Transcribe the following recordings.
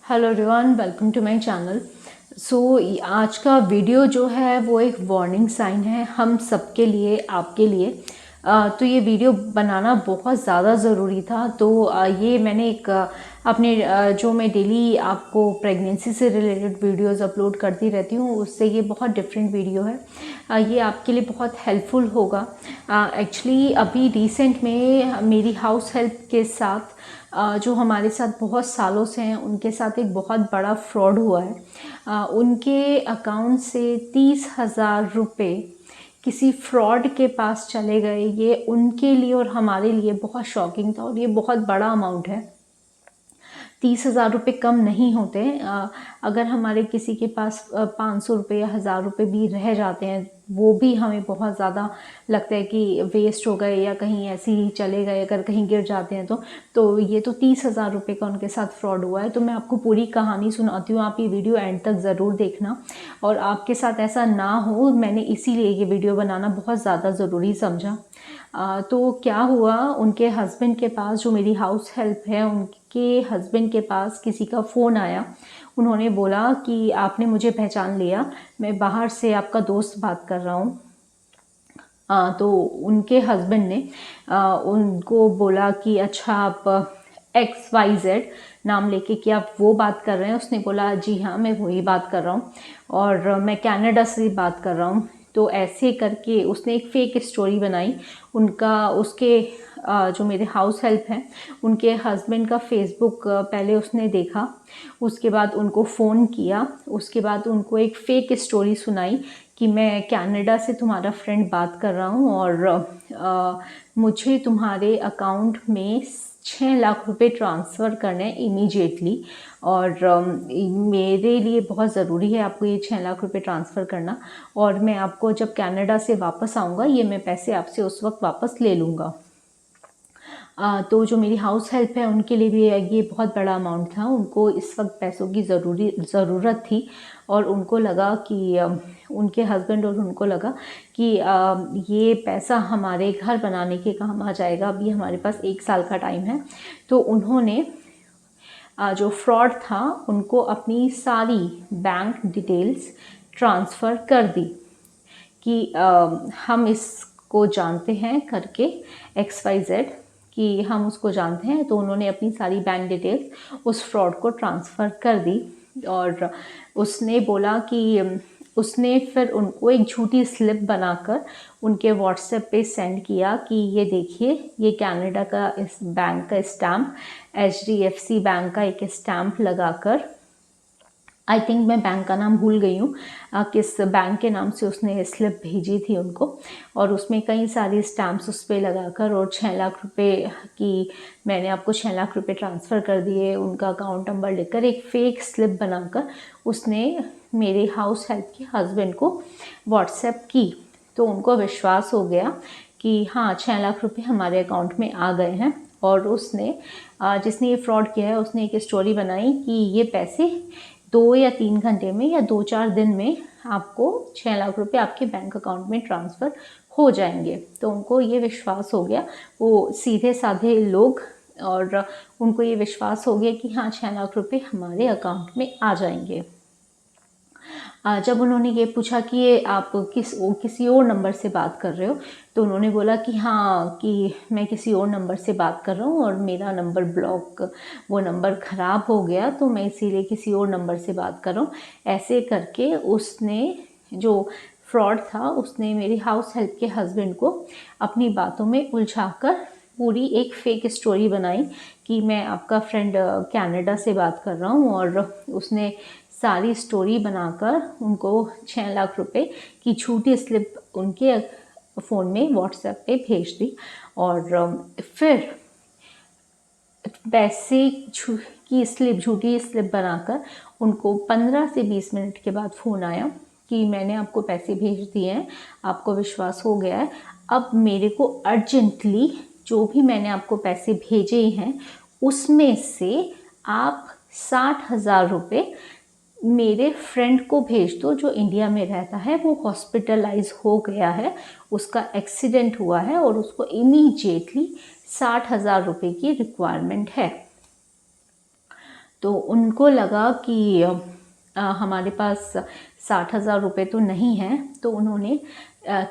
Hello everyone, welcome to my channel. आज का video जो है वो एक वार्निंग साइन है हम सबके लिए, आपके लिए। तो ये वीडियो बनाना बहुत ज़्यादा ज़रूरी था। तो ये मैंने एक अपने जो मैं डेली आपको प्रेगनेंसी से रिलेटेड वीडियोस अपलोड करती रहती हूँ, उससे ये बहुत डिफरेंट वीडियो है। ये आपके लिए बहुत हेल्पफुल होगा। एक्चुअली अभी रिसेंट में मेरी हाउस हेल्प के साथ जो हमारे साथ बहुत सालों से हैं, उनके साथ एक बहुत बड़ा फ्रॉड हुआ है। उनके अकाउंट से 30,000 रुपये किसी फ्रॉड के पास चले गए। ये उनके लिए और हमारे लिए बहुत शॉकिंग था और ये बहुत बड़ा अमाउंट है। 30,000 रुपये कम नहीं होते। अगर हमारे किसी के पास 500 रुपये या 1,000 रुपये भी रह जाते हैं, वो भी हमें बहुत ज़्यादा लगता है कि वेस्ट हो गए या कहीं ऐसे ही चले गए, अगर कहीं गिर जाते हैं तो ये तो 30,000 रुपये का उनके साथ फ्रॉड हुआ है। तो मैं आपको पूरी कहानी सुनाती हूँ, आप ये वीडियो एंड तक ज़रूर देखना और आपके साथ ऐसा ना हो, मैंने इसीलिए ये वीडियो बनाना बहुत ज़्यादा ज़रूरी समझा। तो क्या हुआ, उनके हस्बैंड के पास, जो मेरी हाउस हेल्प है, उनके हस्बैंड के पास किसी का फ़ोन आया। उन्होंने बोला कि आपने मुझे पहचान लिया, मैं बाहर से आपका दोस्त बात कर रहा हूँ। तो उनके हस्बैंड ने उनको बोला कि अच्छा आप XYZ नाम लेके कि आप वो बात कर रहे हैं। उसने बोला जी हाँ, मैं वही बात कर रहा हूँ और मैं कनाडा से बात कर रहा हूँ। तो ऐसे करके उसने एक फ़ेक स्टोरी बनाई। उसके जो मेरे हाउस हेल्प हैं, उनके हस्बैंड का फेसबुक पहले उसने देखा, उसके बाद उनको फ़ोन किया, उसके बाद उनको एक फ़ेक स्टोरी सुनाई कि मैं कनाडा से तुम्हारा फ्रेंड बात कर रहा हूँ और मुझे तुम्हारे अकाउंट में 6 लाख रुपए ट्रांसफ़र करने हैं इमीडिएटली और मेरे लिए बहुत ज़रूरी है आपको ये 6 लाख रुपए ट्रांसफ़र करना। और मैं आपको जब कनाडा से वापस आऊँगा, ये मैं पैसे आपसे उस वक्त वापस ले लूँगा। तो जो मेरी हाउस हेल्प है, उनके लिए भी ये बहुत बड़ा अमाउंट था। उनको इस वक्त पैसों की ज़रूरत थी और उनको लगा कि उनके हस्बैंड और उनको लगा कि ये पैसा हमारे घर बनाने के काम आ जाएगा। अभी हमारे पास 1 साल का टाइम है। तो उन्होंने जो फ्रॉड था, उनको अपनी सारी बैंक डिटेल्स ट्रांसफ़र कर दी कि हम इसको जानते हैं करके, XYZ, कि हम उसको जानते हैं। तो उन्होंने अपनी सारी बैंक डिटेल्स उस फ्रॉड को ट्रांसफ़र कर दी और उसने बोला कि उसने फिर उनको एक झूठी स्लिप बनाकर उनके व्हाट्सएप पे सेंड किया कि ये देखिए, ये कनाडा का इस बैंक का स्टैम्प, HDFC बैंक का एक स्टैम्प लगाकर, आई थिंक मैं बैंक का नाम भूल गई हूँ, किस बैंक के नाम से उसने स्लिप भेजी थी उनको, और उसमें कई सारी स्टैम्प्स उस पर लगाकर और 6 लाख रुपए की, मैंने आपको 6 लाख रुपए ट्रांसफ़र कर दिए, उनका अकाउंट नंबर लेकर एक फ़ेक स्लिप बनाकर उसने मेरे हाउस हेल्प के हस्बैंड को व्हाट्सएप की। तो उनको विश्वास हो गया कि हाँ, 6 लाख रुपए हमारे अकाउंट में आ गए हैं। और उसने जिसने ये फ्रॉड किया है, उसने एक स्टोरी बनाई कि ये पैसे 2 या 3 घंटे में या 2-4 दिन में आपको 6 लाख रुपए आपके बैंक अकाउंट में ट्रांसफ़र हो जाएंगे। तो उनको ये विश्वास हो गया, वो सीधे साधे लोग, और उनको ये विश्वास हो गया कि हाँ, 6 लाख रुपए हमारे अकाउंट में आ जाएंगे। जब उन्होंने ये पूछा कि ये आप किसी और नंबर से बात कर रहे हो, तो उन्होंने बोला कि हाँ, कि मैं किसी और नंबर से बात कर रहा हूँ और मेरा नंबर वो नंबर ख़राब हो गया, तो मैं इसीलिए किसी और नंबर से बात कर रहा हूँ। ऐसे करके उसने, जो फ्रॉड था, उसने मेरी हाउस हेल्प के हस्बैंड को अपनी बातों में उलझाकर पूरी एक फ़ेक स्टोरी बनाई कि मैं आपका फ्रेंड कनाडा से बात कर रहा हूँ, और उसने सारी स्टोरी बनाकर उनको 6 लाख रुपए की झूठी स्लिप उनके फ़ोन में व्हाट्सएप पे भेज दी। और फिर पैसे की झूठी स्लिप बनाकर उनको 15 से 20 मिनट के बाद फ़ोन आया कि मैंने आपको पैसे भेज दिए हैं, आपको विश्वास हो गया है, अब मेरे को अर्जेंटली जो भी मैंने आपको पैसे भेजे हैं उसमें से आप 60,000 रुपये मेरे फ्रेंड को भेज दो जो इंडिया में रहता है। वो हॉस्पिटलाइज हो गया है, उसका एक्सीडेंट हुआ है और उसको इमीडिएटली 60,000 रुपये की रिक्वायरमेंट है। तो उनको लगा कि हमारे पास 60,000 रुपये तो नहीं हैं, तो उन्होंने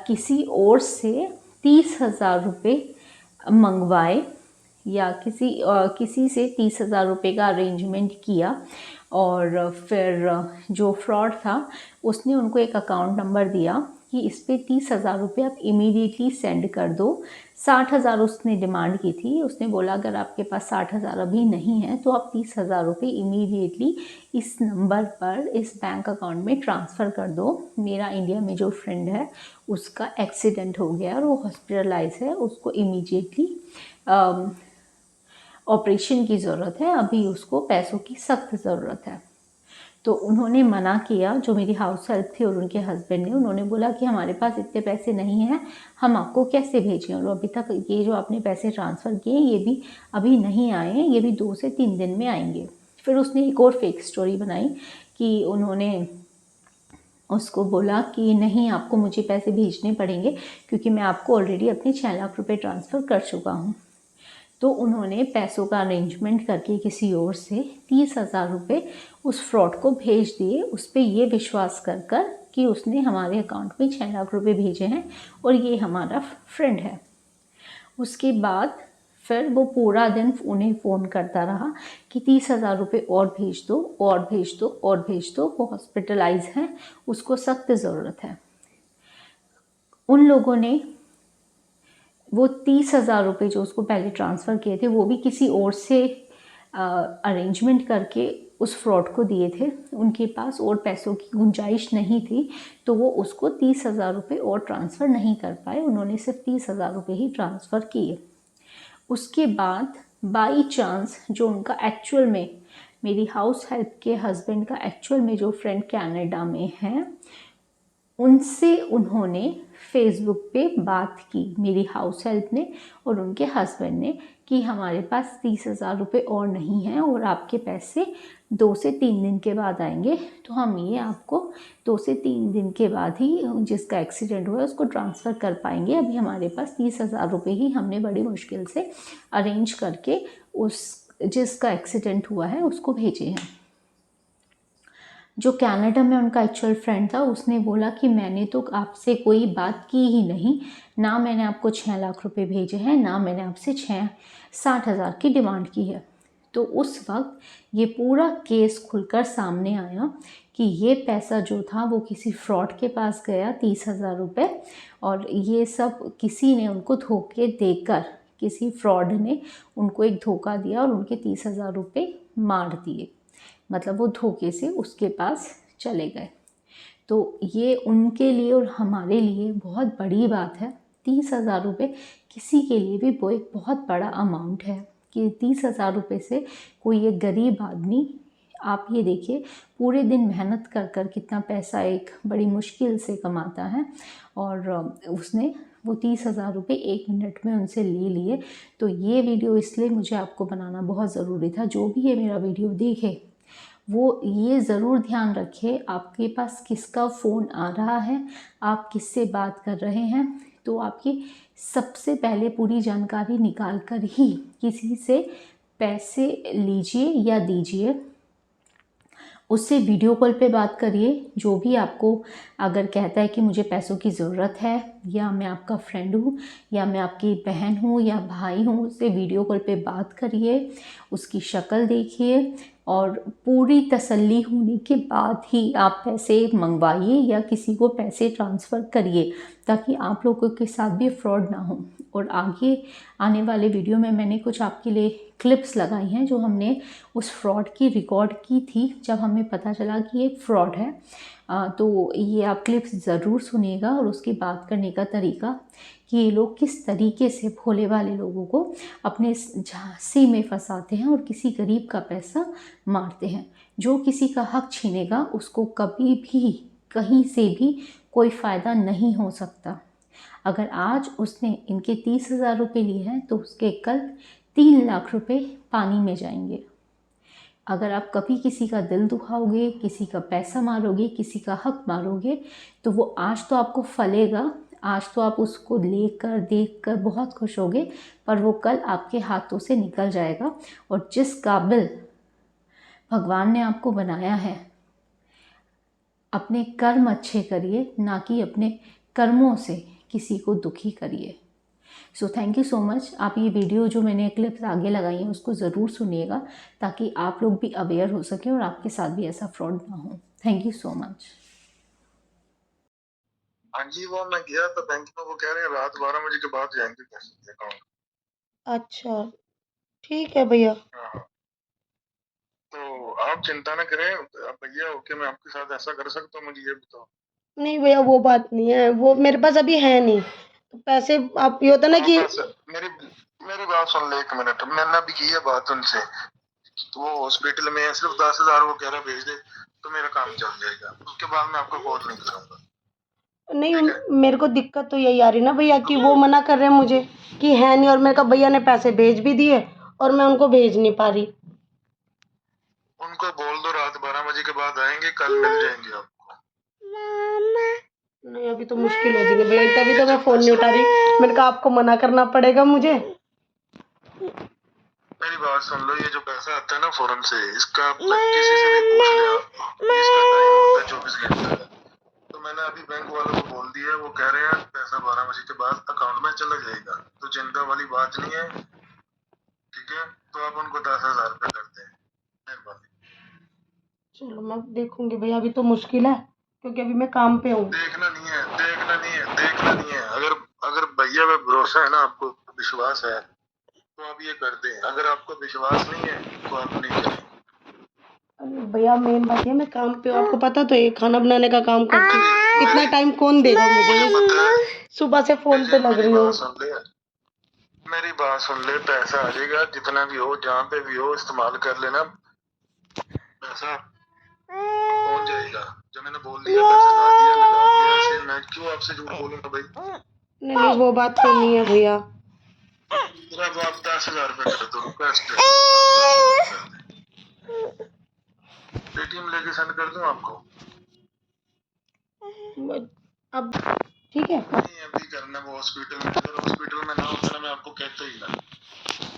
किसी और से 30,000 रुपये मंगवाए या किसी से 30,000 रुपये का अरेंजमेंट किया। और फिर जो फ्रॉड था उसने उनको एक अकाउंट नंबर दिया कि इस पे 30,000 रुपये आप इमीडिएटली सेंड कर दो। 60,000 उसने डिमांड की थी। उसने बोला अगर आपके पास 60,000 अभी नहीं है तो आप 30,000 रुपये इमीडिएटली इस नंबर पर, इस बैंक अकाउंट में ट्रांसफ़र कर दो। मेरा इंडिया में जो फ्रेंड है उसका एक्सीडेंट हो गया और वो हॉस्पिटलाइज है, उसको इमीडिएटली ऑपरेशन की ज़रूरत है, अभी उसको पैसों की सख्त ज़रूरत है। तो उन्होंने मना किया, जो मेरी हाउस हेल्प थी और उनके हस्बैंड ने, उन्होंने बोला कि हमारे पास इतने पैसे नहीं हैं, हम आपको कैसे भेजें, और अभी तक ये जो आपने पैसे ट्रांसफ़र किए ये भी अभी नहीं आए हैं, ये भी 2 से 3 दिन में आएंगे। फिर उसने एक और फेक स्टोरी बनाई कि उन्होंने उसको बोला कि नहीं, आपको मुझे पैसे भेजने पड़ेंगे क्योंकि मैं आपको ऑलरेडी अपने 6 लाख रुपये ट्रांसफ़र कर चुका हूँ। तो उन्होंने पैसों का अरेंजमेंट करके किसी और से 30,000 रुपये उस फ्रॉड को भेज दिए, उस पर ये विश्वास कर कि उसने हमारे अकाउंट में 6 लाख रुपये भेजे हैं और ये हमारा फ्रेंड है। उसके बाद फिर वो पूरा दिन उन्हें फ़ोन करता रहा कि 30,000 रुपये और भेज दो, और भेज दो, और भेज दो, वो हॉस्पिटलाइज है, उसको सख्त ज़रूरत है। उन लोगों ने वो 30,000 रुपये जो उसको पहले ट्रांसफ़र किए थे वो भी किसी और से अरेंजमेंट करके उस फ्रॉड को दिए थे। उनके पास और पैसों की गुंजाइश नहीं थी, तो वो उसको 30,000 रुपये और ट्रांसफ़र नहीं कर पाए। उन्होंने सिर्फ 30,000 रुपये ही ट्रांसफ़र किए। उसके बाद बाई चांस जो उनका एक्चुअल में, मेरी हाउस हेल्प के हस्बैंड का एक्चुअल में जो फ्रेंड कनाडा में है, उनसे उन्होंने फेसबुक पे बात की, मेरी हाउस हेल्प ने और उनके हस्बैंड ने, कि हमारे पास 30,000 रुपये और नहीं हैं और आपके पैसे 2 से 3 दिन के बाद आएंगे, तो हम ये आपको 2 से 3 दिन के बाद ही जिसका एक्सीडेंट हुआ है उसको ट्रांसफ़र कर पाएंगे। अभी हमारे पास 30,000 रुपये ही हमने बड़ी मुश्किल से अरेंज करके उस जिसका एक्सीडेंट हुआ है उसको भेजे हैं। जो कनाडा में उनका एक्चुअल फ्रेंड था उसने बोला कि मैंने तो आपसे कोई बात की ही नहीं, ना मैंने आपको 6 लाख रुपए भेजे हैं, ना मैंने आपसे 60,000 की डिमांड की है। तो उस वक्त ये पूरा केस खुलकर सामने आया कि ये पैसा जो था वो किसी फ्रॉड के पास गया, 30,000 रुपये, और ये सब किसी ने उनको धोखे देकर, किसी फ्रॉड ने उनको एक धोखा दिया और उनके 30,000 रुपये मार दिए। मतलब वो धोखे से उसके पास चले गए। तो ये उनके लिए और हमारे लिए बहुत बड़ी बात है। 30,000 रुपये किसी के लिए भी वो एक बहुत बड़ा अमाउंट है कि 30,000 रुपये से कोई एक गरीब आदमी, आप ये देखिए, पूरे दिन मेहनत कर कितना पैसा एक बड़ी मुश्किल से कमाता है, और उसने वो 30,000 रुपये 1 मिनट में उनसे ले लिए। तो ये वीडियो इसलिए मुझे आपको बनाना बहुत ज़रूरी था। जो भी ये मेरा वीडियो देखे वो ये ज़रूर ध्यान रखे आपके पास किसका फ़ोन आ रहा है, आप किससे बात कर रहे हैं, तो आपकी सबसे पहले पूरी जानकारी निकाल कर ही किसी से पैसे लीजिए या दीजिए। उससे वीडियो कॉल पे बात करिए। जो भी आपको अगर कहता है कि मुझे पैसों की ज़रूरत है, या मैं आपका फ्रेंड हूँ, या मैं आपकी बहन हूँ या भाई हूँ, उससे वीडियो कॉल पे बात करिए, उसकी शक्ल देखिए, और पूरी तसल्ली होने के बाद ही आप पैसे मंगवाइए या किसी को पैसे ट्रांसफ़र करिए, ताकि आप लोगों के साथ भी फ्रॉड ना हो। और आगे आने वाले वीडियो में मैंने कुछ आपके लिए क्लिप्स लगाई हैं जो हमने उस फ्रॉड की रिकॉर्ड की थी जब हमें पता चला कि ये फ्रॉड है। तो ये आप क्लिप्स ज़रूर सुनिएगा, और उसकी बात करने का तरीका कि ये लोग किस तरीके से भोले वाले लोगों को अपने झांसे में फंसाते हैं और किसी गरीब का पैसा मारते हैं। जो किसी का हक छीनेगा उसको कभी भी कहीं से भी कोई फ़ायदा नहीं हो सकता। अगर आज उसने इनके 30,000 रुपये लिए हैं तो उसके कल 3 लाख रुपए पानी में जाएंगे। अगर आप कभी किसी का दिल दुखाओगे, किसी का पैसा मारोगे, किसी का हक मारोगे, तो वो आज तो आपको फलेगा, आज तो आप उसको लेकर देखकर बहुत खुश होगे, पर वो कल आपके हाथों से निकल जाएगा। और जिस काबिल भगवान ने आपको बनाया है, अपने कर्म अच्छे करिए, ना कि अपने कर्मों से किसी को दुखी करिए। So thank you so much. आप ये वीडियो जो मैंने क्लिप्स आगे लगाई हैं उसको ज़रूर सुनिएगा, ताकि आप लोग भी अवेयर हो सकें और आपके साथ भी ऐसा फ्रॉड ना हो। Thank you so much. हाँ जी, वो मैं गया तो बैंक में, वो कह रहे हैं रात 12 बजे के बाद जाएंगे पैसे अकाउंट। अच्छा, ठीक है भैया। हाँ, तो आप चिंता न करें, आप भैया होके मैं आपके साथ ऐसा कर सकता हूँ, मुझे ये बताओ। नहीं भैया, वो बात नहीं है, वो मेरे पास अभी है नहीं। तो पैसे आप, ये होता ना वो कि पैसे, मेरी मेरी बात सुन ले एक मिनट, मैंने अभी की है बात उनसे, तो वो हॉस्पिटल में है, सिर्फ 10,000 वो कह रहा भेज दे तो मेरा काम चल जाएगा, उसके बाद मैं आपको कॉल नहीं करूंगा। नहीं ठीक है, मेरे को दिक्कत तो यही आ रही ना भैया कि वो मना कर रहे हैं मुझे कि है नहीं, और मेरे कहा भैया ने पैसे भेज भी दिए और मैं उनको भेज नहीं पा रही। उनको बोल दो रात 12 बजे के बाद आएंगे, कल मिल जाएंगे आपको। नहीं अभी तो मुश्किल हो जाएगी भैया, तभी तो मैं जब फ़ोन नहीं पैसे, उठा रही। मैंने कहा आपको मना करना पड़ेगा मुझे। मेरी बात सुन लो, ये जो पैसा आता है ना फौरन से, इसका आप किसी से भी पूछ ले आप, इसका टाइम होता है 24 घंटे का। तो मैंने अभी बैंक वालों को बोल दिया, वो कह रहे हैं पैसा 12 बजे के बाद अकाउंट में चला जाएगा, तो चिंता वाली बात नहीं है। ठीक है, तो आप उनको 10,000 रुपये कर दें, मेहरबानी। चलो मैं देखूंगी भैया, अभी तो मुश्किल है क्योंकि अभी मैं काम पे हूँ। देखना नहीं है, देखना नहीं है, देखना नहीं है। अगर अगर भैया पे भरोसा है ना, आपको विश्वास है, तो आप ये कर दें। अगर आपको विश्वास नहीं है तो आप नहीं करें। अरे भैया मेन बात है मैं काम पे हूँ, आपको पता तो है खाना बनाने का काम करती हूँ। मेरी इतना मेरी टाइम कौन देगा मुझे? मुझे पता है, सुबह से फोन पे लग मेरी रही बात हूँ। सुन ले, मेरी बात सुन ले, पैसा आ जाएगा, जितना भी हो, जहाँ पे भी हो, इस्तेमाल कर लेना। पैसा पहुंच जाएगा, जब मैंने बोल दिया पैसा लगा दिया, ऐसे मैं क्यों आपसे झूठ बोलूंगा भाई। नहीं नहीं वो बात तो नहीं है भैया। सिर्फ आप 10,000 रुपये कर दो, रिक्वेस्ट है, आप 10,000 कर दें। पेटीएम लेके सेंड कर दूं आपको? अब ठीक है। नहीं अभी करना, वो हॉस्पिटल में, अगर हॉस्पिटल में ना होता ना मैं आपको कहता ही ना।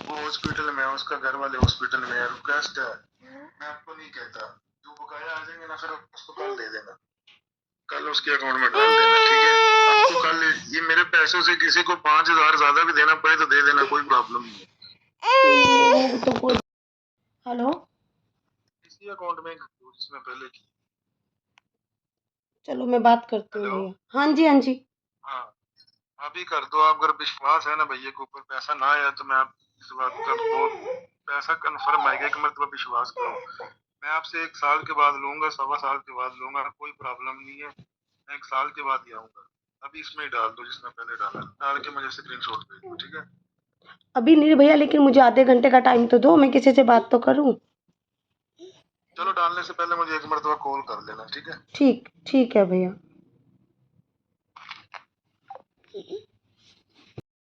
वो हॉस्पिटल में है, उसका घर वाले हॉस्पिटल में है, रिक्वेस्ट है, मैं आपको नहीं कहता। जो बकाया आ जाएंगे ना, फिर उसको कल दे देना, कल उसके अकाउंट में डाल देना। ठीक है, आपको कल ये मेरे पैसों से किसी को 5,000 ज्यादा भी देना पड़े तो दे देना, कोई प्रॉब्लम नहीं है। वो तो कोई। हेलो, इसी अकाउंट में जिसमें पहले की। चलो मैं बात करती हूँ हेलो, भैया। हाँ जी हाँ जी। हाँ, अभी कर दो आप। अगर विश्वास है ना भैया के ऊपर, पैसा ना आया तो मैं आप इस बात का बहुत, पैसा कन्फर्म आएगा, एक मरतबा विश्वास करो। मैं आपसे 1 साल के बाद लूंगा, 1.25 साल के बाद लूंगा, कोई प्रॉब्लम नहीं है। मैं 1 साल के बाद ही आऊंगा। अभी इसमें ही डाल दो जिसमें पहले डाला, डाल के मुझे स्क्रीनशॉट भेज दो। ठीक है, अभी नहीं भैया, लेकिन मुझे आधे घंटे का टाइम तो दो, मैं किसी से बात तो करूँ। चलो डालने से पहले मुझे एक मरतबा कॉल कर लेना। ठीक है, ठीक ठीक है भैया।